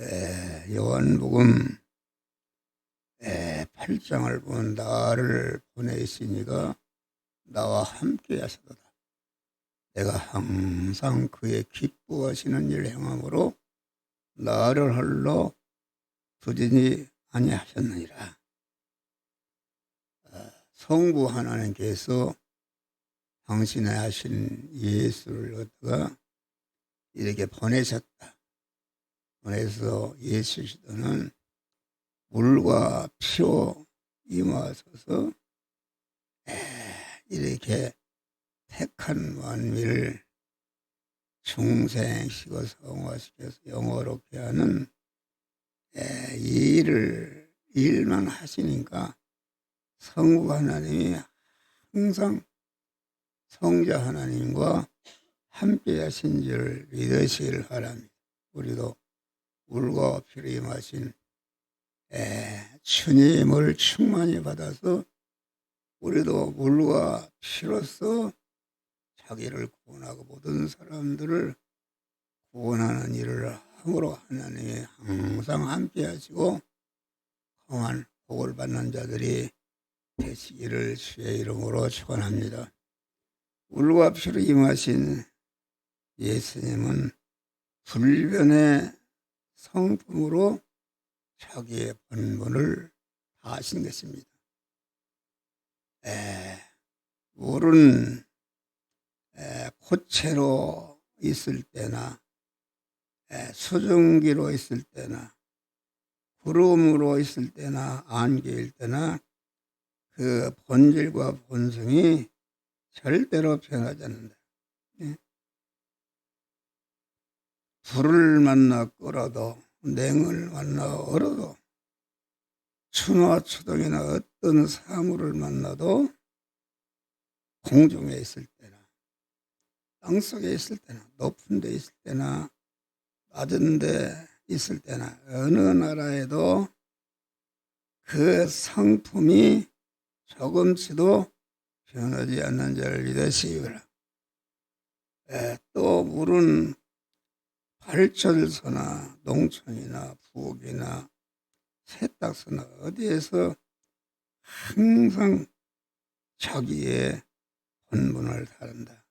요한복음 8장을 보면 나를 보내시니가 나와 함께 하시도다. 내가 항상 그의 기뻐하시는 일을 행함으로 나를 홀로 두지니 아니하셨느니라. 성부 하나님께서 당신의 하신 예수를 얻다가 이렇게 보내셨다. 보내서 예수시도는 물과 피로 임하소서 이렇게 택한 만미를 중생시고 성화시켜서 영어롭게 하는 일만 하시니까 성부 하나님이 항상 성자 하나님과 함께 하신 줄 믿으시길 바랍니다. 우리도 물과 피로 임하신 주님을 충만히 받아서 우리도 물과 피로써 자기를 구원하고 모든 사람들을 구원하는 일을 함으로 하나님이 항상 함께 하시고 강한 복을 받는 자들이 되시기를 주의 이름으로 축원합니다. 물과 피로 임하신 예수님은 불변의 성품으로 자기의 본분을 다하신 것입니다. 물은 고체로 있을 때나 수증기로 있을 때나 구름으로 있을 때나 안개일 때나 그 본질과 본성이 절대로 변하지 않는다. 불을 만나 끓어도 냉을 만나 얼어도 추나 추동이나 어떤 사물을 만나도 공중에 있을 때나 땅속에 있을 때나 높은 데 있을 때나 낮은 데 있을 때나 어느 나라에도 그 성품이 조금씩도 변하지 않는 자를 믿으시기 바랍니다. 또 물은 발전소나 농촌이나 부엌이나 세탁소나 어디에서 항상 자기의 본분을 다룬다.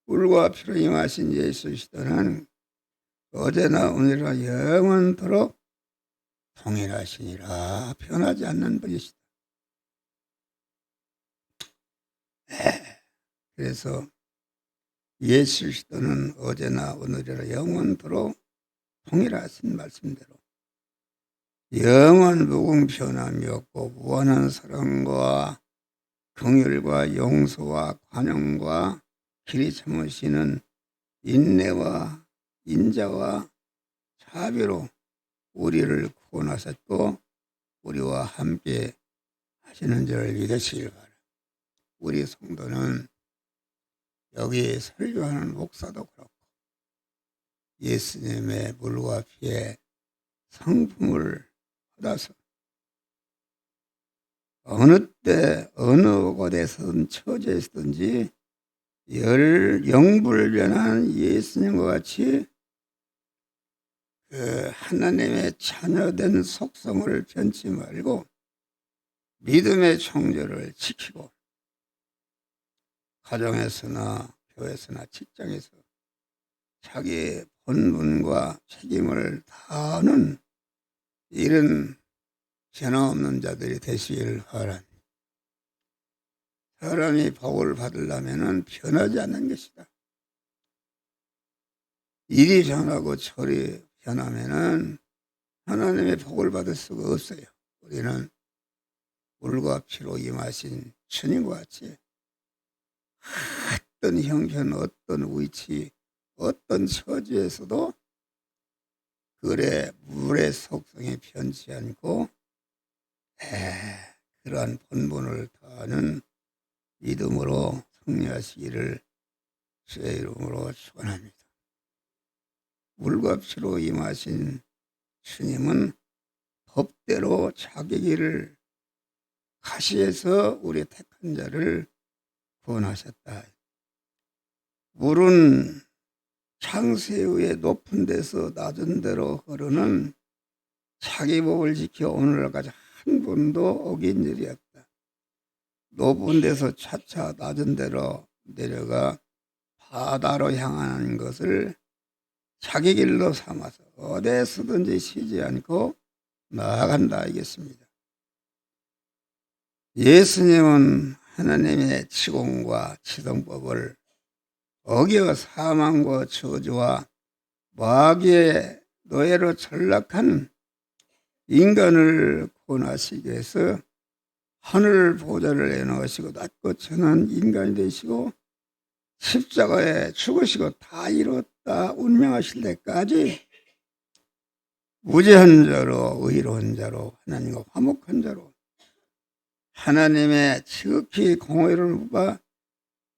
물과 피로 임하신 예수 시도는 어제나 오늘이나 영원토록 동일하시니라. 변하지 않는 분이시다. 그래서 예수 시도는 어제나 오늘이나 영원토록 동일하신 말씀대로 영원 무궁변함이 없고 무한한 사랑과 긍휼과 용서와 관용과 길이 참으시는 인내와 인자와 자비로 우리를 구원하셨고 우리와 함께 하시는 줄 믿으시길 바랍니다. 우리 성도는 여기 설교하는 목사도 그렇고 예수님의 물과 피의 성품을 받아서 어느 때 어느 곳에서든 처지에서든지 영불변한 예수님과 같이 그 하나님의 자녀된 속성을 변치 말고 믿음의 청조를 지키고 가정에서나 교회에서나 직장에서 자기의 본분과 책임을 다하는 이런 변함없는 자들이 되시기를 바랍니다. 사람이 복을 받으려면 변하지 않는 것이다. 일이 변하고 철이 변하면 하나님의 복을 받을 수가 없어요. 우리는 물과 피로 임하신 주님과 같이 어떤 형편, 어떤 위치, 어떤 처지에서도 물의 속성이 변치 않고 그러한 본분을 다하는 믿음으로 승리하시기를 주의 이름으로 축원합니다. 물과 피로 임하신 주님은 법대로 자기 길을 가시해서 우리 택한 자를 구원하셨다. 물은 창세 위에 높은 데서 낮은 데로 흐르는 자기 법을 지켜 오늘날까지 한 번도 어긴 일이 없다. 높은 데서 차차 낮은 데로 내려가 바다로 향하는 것을 자기 길로 삼아서 어디서든지 쉬지 않고 나아간다 이겠습니다. 예수님은 하나님의 치공과 치동법을 어겨 사망과 저주와 마귀의 노예로 전락한 인간을 구원하시기 위해서 하늘 보좌를 내놓으시고 낮고 천한 인간이 되시고 십자가에 죽으시고 다 이뤘다 운명하실 때까지 무죄한 자로 의로운 자로 하나님과 화목한 자로 하나님의 지극히 공의로운 바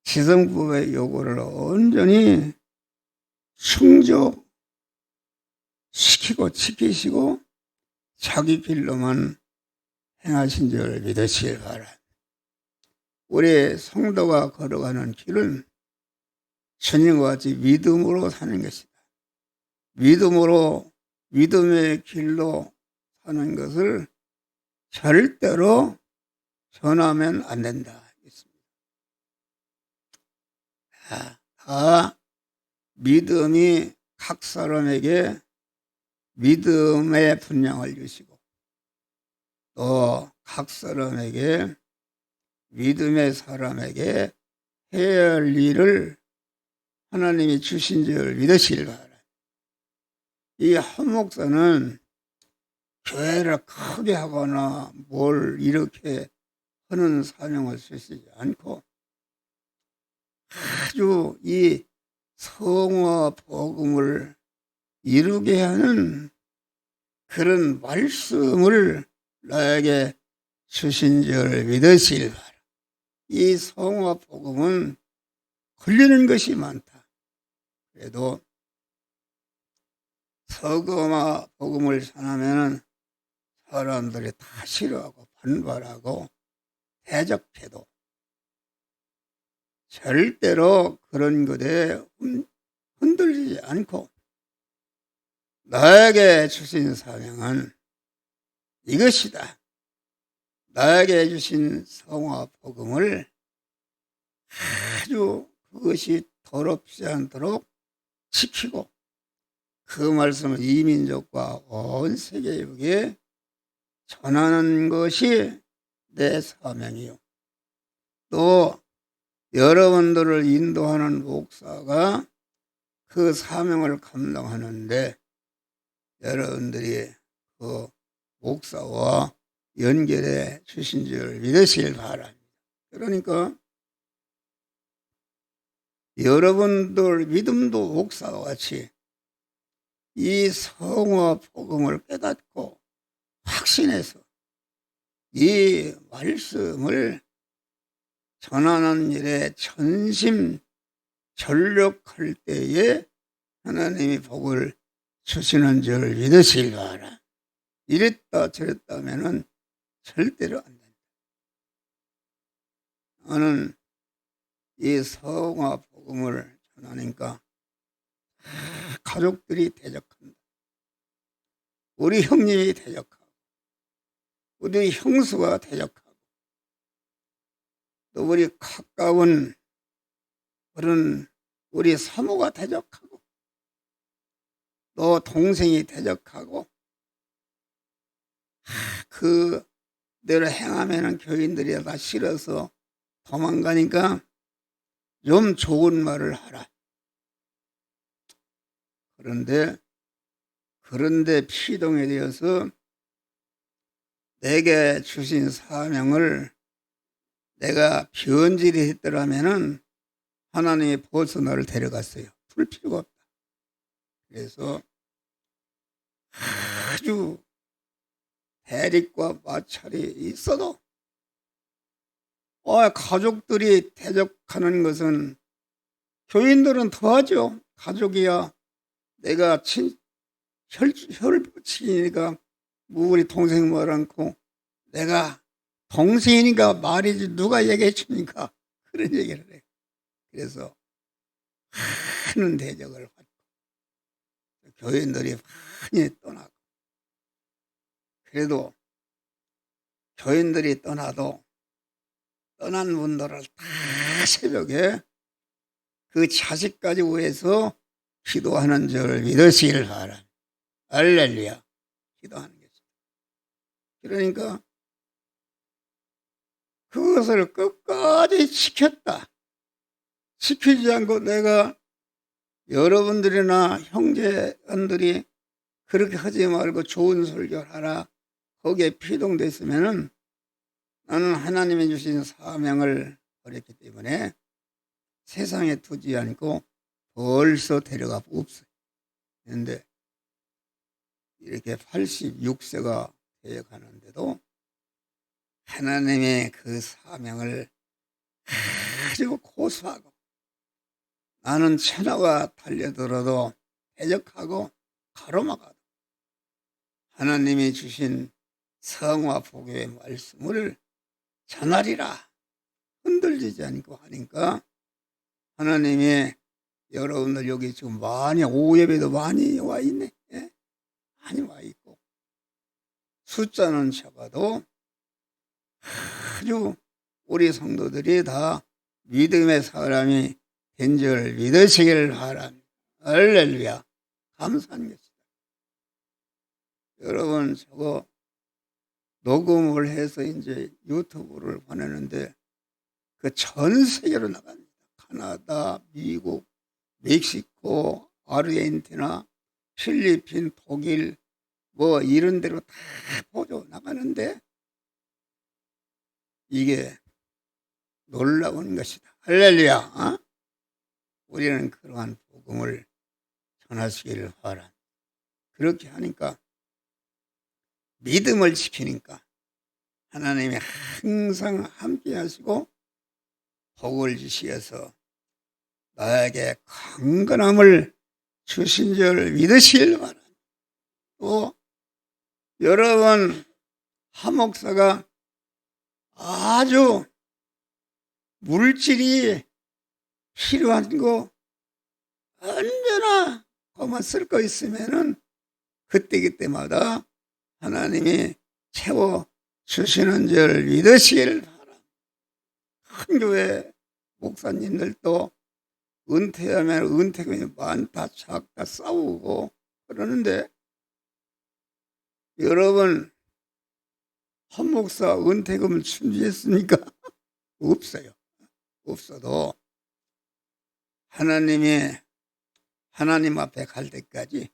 지성법의 요구를 온전히 충족시키고 지키시고 자기 길로만 행하신 줄 믿으시길 바랍니다. 우리 성도가 걸어가는 길은 주님과 같이 믿음으로 사는 것이다. 믿음의 길로 사는 것을 절대로 전하면 안 된다. 다 믿음이 각 사람에게 믿음의 분량을 주시고 또 각 사람에게 믿음의 사람에게 해야 할 일을 하나님이 주신 줄 믿으시길 바랍니다. 이 한 목사는 교회를 크게 하거나 뭘 이렇게 하는 사명을 쓰시지 않고 아주 이 성화 복음을 이루게 하는 그런 말씀을 나에게 주신 줄 믿으시길 바랍니다. 이 성화 복음은 걸리는 것이 많다. 그래도 성화 복음을 전하면 사람들이 다 싫어하고 반발하고 대적해도 절대로 그런 것에 흔들리지 않고 나에게 주신 사명은 이것이다. 나에게 주신 성화 복음을 아주 그것이 더럽지 않도록 지키고 그 말씀을 이민족과 온 세계에 전하는 것이 내 사명이요. 또 여러분들을 인도하는 목사가 그 사명을 감당하는데 여러분들이 그 목사와 연결해 주신 줄 믿으시길 바랍니다. 그러니까 여러분들 믿음도 목사와 같이 이 성화 복음을 깨닫고 확신해서 이 말씀을 전하는 일에 전심 전력할 때에 하나님이 복을 주시는 줄 믿으시길 바라. 이랬다 저랬다 하면은 절대로 안 된다. 나는 이 성화 복음을 전하니까 가족들이 대적한다. 우리 형님이 대적하고 우리 형수가 대적하고 또 우리 가까운 그런 우리 사모가 대적하고 또 동생이 대적하고 그대로 행하면은 교인들이 다 싫어서 도망가니까 좀 좋은 말을 하라. 그런데 피동이 되어서 내게 주신 사명을 내가 변질이 했더라면은 하나님이 벌써 나를 데려갔어요. 풀 필요가 없다. 그래서 아주 대립과 마찰이 있어도 가족들이 대적하는 것은 교인들은 더하죠. 가족이야 내가 혈亲이니까 우리 동생 말 않고 내가 동생이니까 말이지 누가 얘기해 줍니까? 그런 얘기를 해요. 그래서 많은 대적을 받고 교인들이 많이 떠나고 그래도 교인들이 떠나도 떠난 분들을 다 새벽에 그 자식까지 위해서 기도하는 줄 믿으시길 바랍니다. 할렐루야. 기도하는 것입니다. 그러니까 그것을 끝까지 지켰다. 지키지 않고 내가 여러분들이나 형제들이 그렇게 하지 말고 좋은 설교를 하라. 거기에 피동됐으면은 나는 하나님이 주신 사명을 버렸기 때문에 세상에 두지 않고 벌써 데려가 없어요. 그런데 이렇게 86세가 되어 가는데도 하나님의 그 사명을 아주 고수하고 나는 천하가 달려들어도 대적하고 가로막아도 하나님이 주신 성화 복음의 말씀을 전하리라 흔들리지 않고 하니까 하나님이 여러분들 여기 지금 많이 오예배도 많이 와 있네. 예? 많이 와 있고 숫자는 적어도 아주 우리 성도들이 다 믿음의 사람이 된 줄 믿으시기를 바랍니다. 할렐루야. 감사한 것이다. 여러분 저거 녹음을 해서 이제 유튜브를 보내는데 그 전 세계로 나갑니다. 카나다, 미국, 멕시코, 아르헨티나, 필리핀, 독일 뭐 이런 데로 다 보조 나가는데 이게 놀라운 것이다. 할렐루야. 어? 우리는 그러한 복음을 전하시기를 바랍니다. 그렇게 하니까 믿음을 지키니까 하나님이 항상 함께 하시고 복을 주시어서 나에게 강건함을 주신 줄 믿으시길 바랍니다. 또 여러분 한 목사가 아주 물질이 필요한 거 언제나 그만 쓸 거 있으면은 그때마다 하나님이 채워 주시는 줄 믿으시길 바랍니다. 큰 교회 목사님들도 은퇴하면 은퇴금이 많다 작다 싸우고 그러는데 여러분 한 목사 은퇴금 준비했습니까? 없어요. 없어도 하나님 앞에 갈 때까지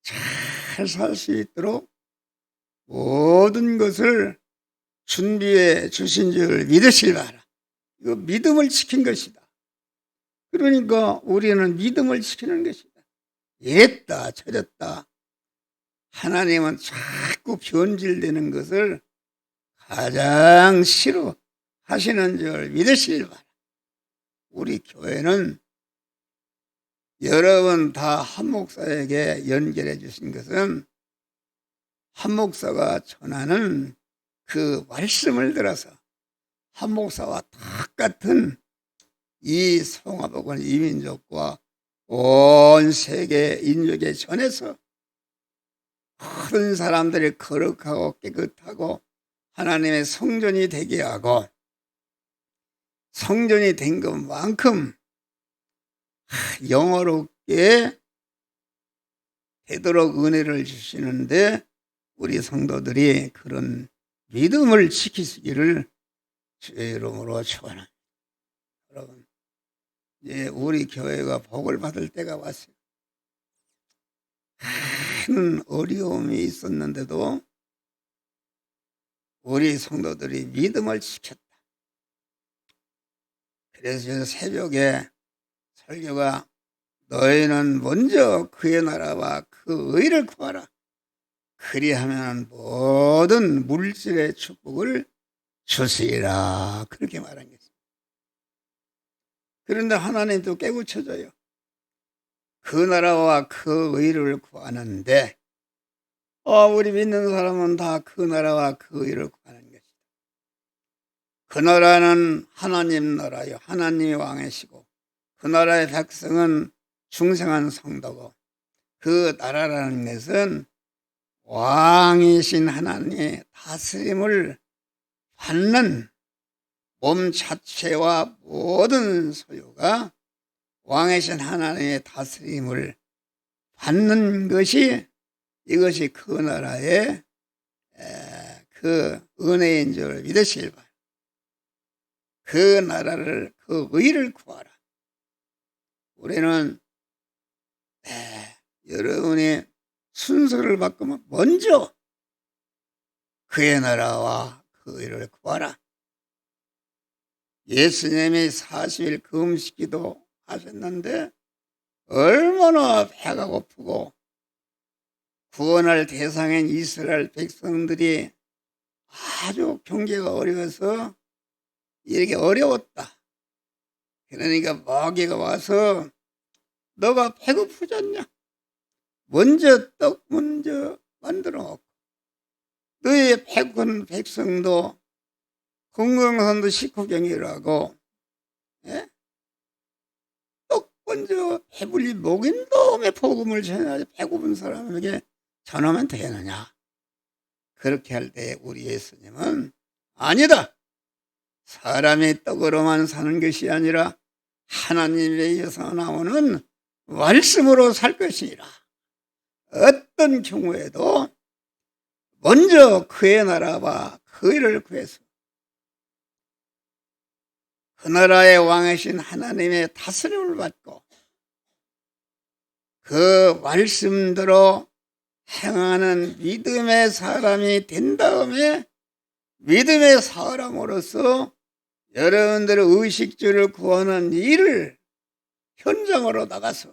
잘 살 수 있도록 모든 것을 준비해 주신 줄 믿으시길 바라. 이거 믿음을 지킨 것이다. 그러니까 우리는 믿음을 지키는 것이다. 이랬다 저랬다 하나님은 자꾸 변질되는 것을 가장 싫어하시는 줄 믿으시길 바라. 우리 교회는 여러분 다 한 목사에게 연결해 주신 것은 한 목사가 전하는 그 말씀을 들어서 한 목사와 똑같은 이 성화복음 이민족과 온 세계 인족에 전해서 모든 사람들이 거룩하고 깨끗하고 하나님의 성전이 되게 하고 성전이 된 것만큼 영어롭게 되도록 은혜를 주시는데 우리 성도들이 그런 믿음을 지키시기를 주의 이름으로 축원합니다. 여러분 이제 우리 교회가 복을 받을 때가 왔어요. 큰 어려움이 있었는데도 우리 성도들이 믿음을 지켰다. 그래서 새벽에 설교가 너희는 먼저 그의 나라와 그 의를 구하라. 그리하면 모든 물질의 축복을 주시리라. 그렇게 말한 것입니다. 그런데 하나님도 깨우쳐줘요. 그 나라와 그 의를 구하는데 우리 믿는 사람은 다 그 나라와 그 의를 구하는 것이다. 그 나라는 하나님 나라요. 하나님이 왕이시고 그 나라의 백성은 중생한 성도고 그 나라라는 것은 왕이신 하나님의 다스림을 받는 몸 자체와 모든 소유가 왕이신 하나님의 다스림을 받는 것이 이것이 그 나라의 그 은혜인 줄 믿으시길 바랍니다. 그 나라를, 그 의를 구하라. 우리는 여러분이 순서를 바꾸면 먼저 그의 나라와 그 의를 구하라. 예수님이 40일 금식기도 하셨는데 얼마나 배가 고프고 구원할 대상인 이스라엘 백성들이 아주 경계가 어려워서 이렇게 어려웠다. 그러니까 마귀가 와서 너가 배고프지 않냐? 먼저 떡 먼저 만들어 먹고 너의 배고픈 백성도 건강선도 식후경이라고 떡 먼저 배불리 먹인 다음에 복음을 전해야지 배고픈 사람에게 전하면 되느냐? 그렇게 할 때 우리 예수님은 아니다. 사람이 떡으로만 사는 것이 아니라 하나님에 의해서 나오는 말씀으로 살 것이라. 어떤 경우에도 먼저 그의 나라와 그 일을 구해서 그 나라의 왕이신 하나님의 다스림을 받고 그 말씀대로 행하는 믿음의 사람이 된 다음에 믿음의 사람으로서 여러분들의 의식주를 구하는 일을 현장으로 나가서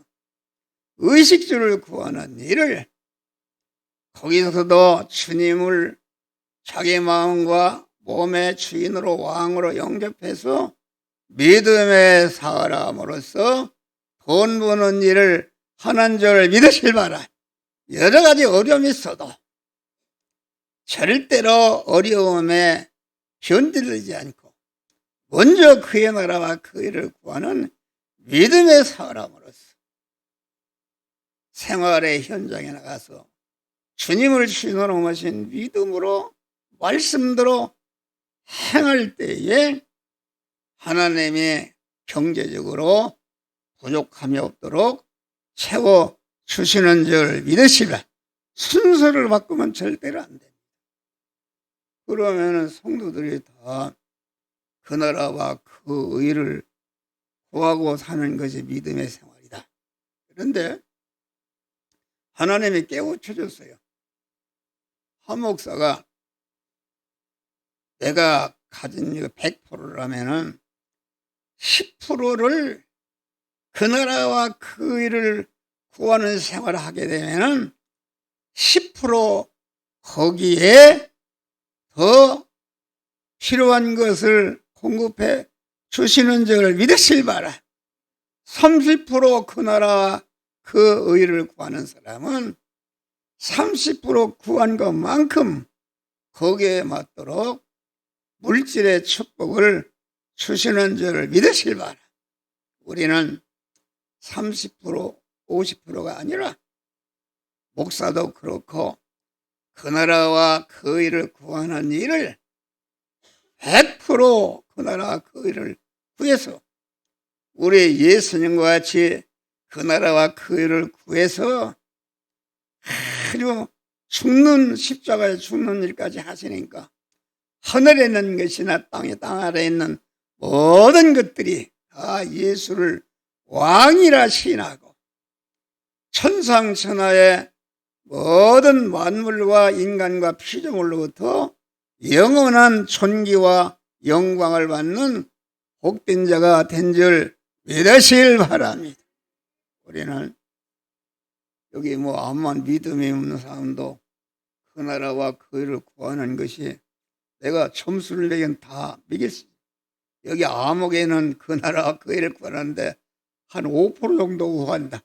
의식주를 구하는 일을 거기서도 주님을 자기 마음과 몸의 주인으로 왕으로 영접해서 믿음의 사람으로서 돈 버는 일을 하는 줄 믿으실 바라. 여러 가지 어려움이 있어도 절대로 어려움에 견디지 않고 먼저 그의 나라와 그 일을 구하는 믿음의 사람으로서 생활의 현장에 나가서 주님을 주인으로 모신 믿음으로 말씀대로 행할 때에 하나님이 경제적으로 부족함이 없도록 채워주시는 줄 믿으시라. 순서를 바꾸면 절대로 안 됩니다. 그러면 성도들이 다 그 나라와 그 의를 구하고 사는 것이 믿음의 생활이다. 그런데 하나님이 깨우쳐줬어요. 한 목사가 내가 가진 100%라면은 10%를 그 나라와 그 일을 구하는 생활을 하게 되면은 10% 거기에 더 필요한 것을 공급해 주시는 줄 믿으실 바라. 30% 그 나라와 그 의를 구하는 사람은 30% 구한 것만큼 거기에 맞도록 물질의 축복을 주시는 줄 믿으실 바라. 우리는 30% 50%가 아니라 목사도 그렇고 그 나라와 그 일을 구하는 일을 100% 그 나라와 그 일을 구해서 우리 예수님과 같이 그 나라와 그 일을 구해서 아주 죽는 십자가에 죽는 일까지 하시니까 하늘에 있는 것이나 땅 아래에 있는 모든 것들이 다 예수를 왕이라 시인하고 천상천하의 모든 만물과 인간과 피조물로부터 영원한 존귀와 영광을 받는 복된 자가 된 줄 믿으실 바랍니다. 우리는 여기 아무만 믿음이 없는 사람도 그 나라와 그 일을 구하는 것이 내가 점수를 내긴 다 믿겠습니다. 여기 암흑에는 그 나라와 그 일을 구하는데 한 5% 정도 구한다.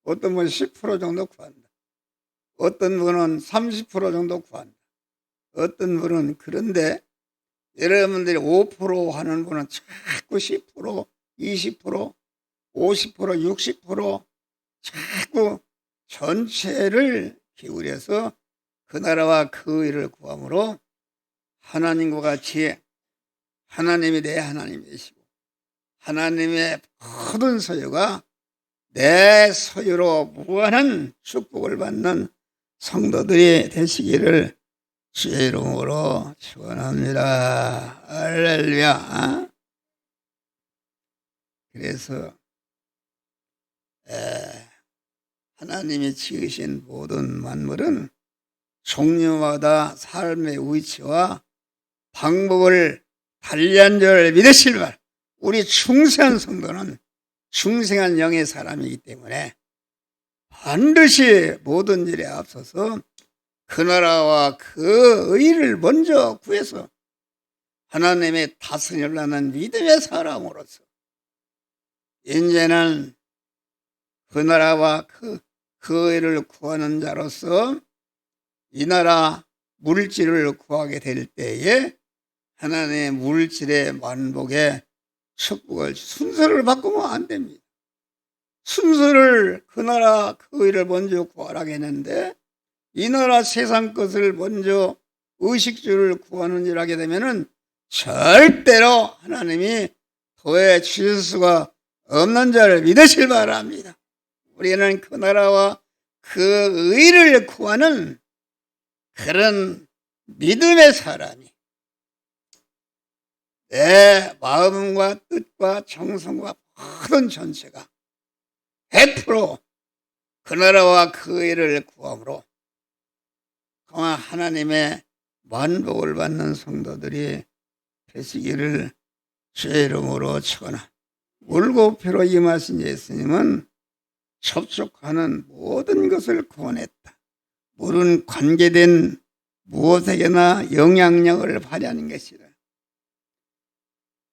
어떤 분은 10% 정도 구한다. 어떤 분은 30% 정도 구한다. 어떤 분은 그런데 여러분들이 5% 하는 분은 자꾸 10%, 20%, 50%, 60% 자꾸 전체를 기울여서 그 나라와 그 의를 구함으로 하나님과 같이 하나님이 내 하나님이 되시고 하나님의 모든 소유가 내 소유로 무한한 축복을 받는 성도들이 되시기를 주의 이름으로 축원합니다. 할렐루야. 그래서 하나님이 지으신 모든 만물은 종류마다 삶의 위치와 방법을 달리한 줄 믿으실 바, 우리 중생한 성도는 중생한 영의 사람이기 때문에 반드시 모든 일에 앞서서 그 나라와 그 의를 먼저 구해서 하나님의 다스리려는 믿음의 사람으로서 이제는 그 나라와 그 의를 구하는 자로서 이 나라 물질을 구하게 될 때에 하나님의 물질의 만복에 축복을 순서를 바꾸면 안 됩니다. 순서를 그 나라 그 의를 먼저 구하라고 했는데 이 나라 세상 것을 먼저 의식주를 구하는 일 하게 되면은 절대로 하나님이 더해 주실 수가 없는 자를 믿으실 바랍니다. 우리는 그 나라와 그 의를 구하는 그런 믿음의 사람이 내 마음과 뜻과 정성과 모든 전체가 100% 그 나라와 그 의를 구함으로 그만 하나님의 만복을 받는 성도들이 되시기를 주의 이름으로 축원합니다. 물고 피로 임하신 예수님은 접촉하는 모든 것을 구원했다. 물은 관계된 무엇에게나 영향력을 발휘하는 것이다.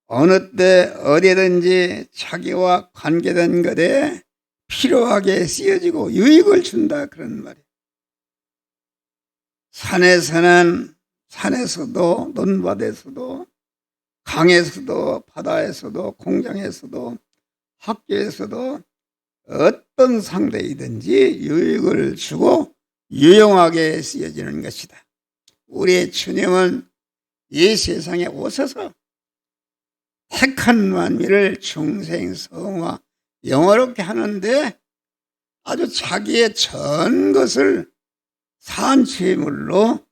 어느 때 어디든지 자기와 관계된 것에 필요하게 쓰여지고 유익을 준다, 그런 말이에요. 산에서도 논밭에서도 강에서도 바다에서도 공장에서도 학교에서도 어떤 상대이든지 유익을 주고 유용하게 쓰여지는 것이다. 우리 주님은 이 세상에 오셔서 택한 만민을 중생, 성화, 영화롭게 하는데 아주 자기의 전 것을 산채물로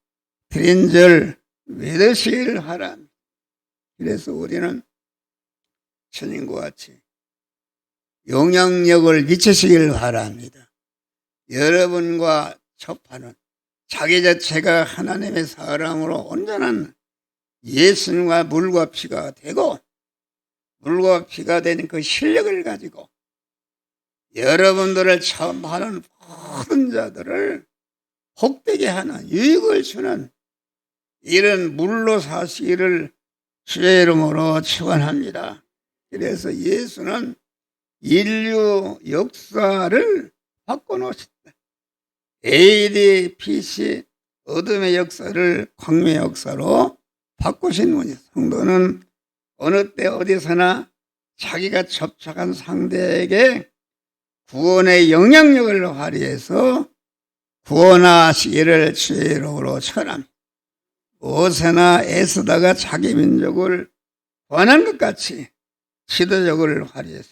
드린 줄 믿으시길 바랍니다. 그래서 우리는 주님과 같이 영향력을 미치시길 바랍니다. 여러분과 접하는 자기 자체가 하나님의 사람으로 온전한 예수님과 물과 피가 되고 물과 피가 된 그 실력을 가지고 여러분들을 접하는 모든 자들을 복되게 하는 유익을 주는 이런 물로 사시기를 주의 이름으로 축원합니다. 그래서 예수는 인류 역사를 바꿔놓으셨다. AD, PC, 어둠의 역사를 광명의 역사로 바꾸신 분이, 성도는 어느 때 어디서나 자기가 접촉한 상대에게 구원의 영향력을 발휘해서 구원하시기를 주의 이름으로 축원합니다. 무엇에나 애쓰다가 자기 민족을 구원한 것 같이 지도력을 발휘해서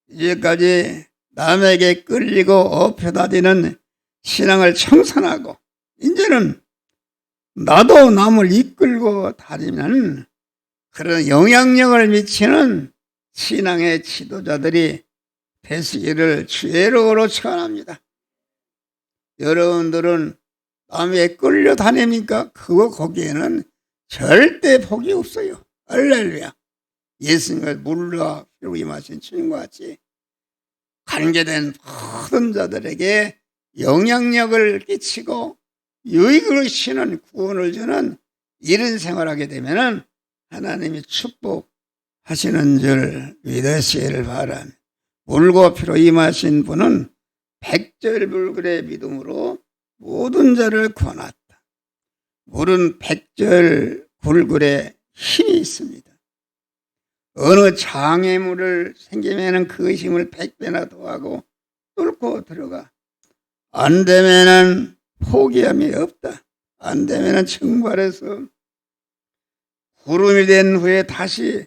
이제까지 남에게 끌리고 업혀다니는 신앙을 청산하고 이제는 나도 남을 이끌고 다니는 그런 영향력을 미치는 신앙의 지도자들이 되시기를 주의 이름으로 축원합니다. 여러분들은 남에 끌려다닙니까? 그거 거기에는 절대 복이 없어요. 할렐루야. 예수님을 물과 피로 임하신 주님과 같이 관계된 모든 자들에게 영향력을 끼치고 유익을 주는 구원을 주는 이런 생활하게 되면은 하나님이 축복하시는 줄 믿으시기를 바랍니다. 물과 피로 임하신 분은 백절불굴의 믿음으로 모든 자를 구원했다. 물은 백절불굴의 힘이 있습니다. 어느 장애물을 생기면은 그 힘을 100배나 더하고 뚫고 들어가. 안 되면은 포기함이 없다. 안 되면 증발해서 구름이 된 후에 다시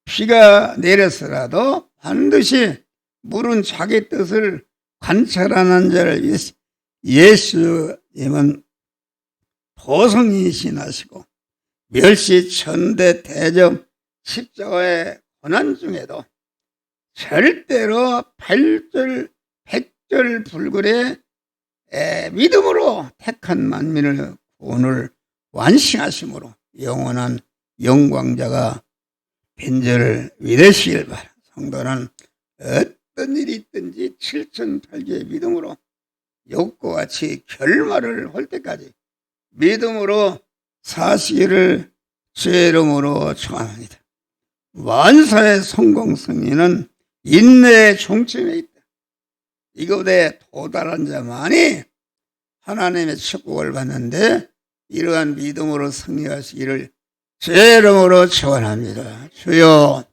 비가 내렸으라도 반드시 물은 자기 뜻을 관찰하는 자를 예수님은 도성이신하시고 멸시 천대 대접 십자가의 고난 중에도 절대로 백절 불굴의 믿음으로 택한 만민을 구원을 완성하심으로 영원한 영광자가 빈절을 믿으시길 바라. 성도는 어떤 일이 있든지 7,800개의 믿음으로 욕과 같이 결말을 할 때까지 믿음으로 사시기를 주의 이름으로 축원합니다. 만사의 성공 승리는 인내의 중심에 있다. 이곳에 도달한 자만이 하나님의 축복을 받는데 이러한 믿음으로 승리하시기를 주의 이름으로 축원합니다. 주여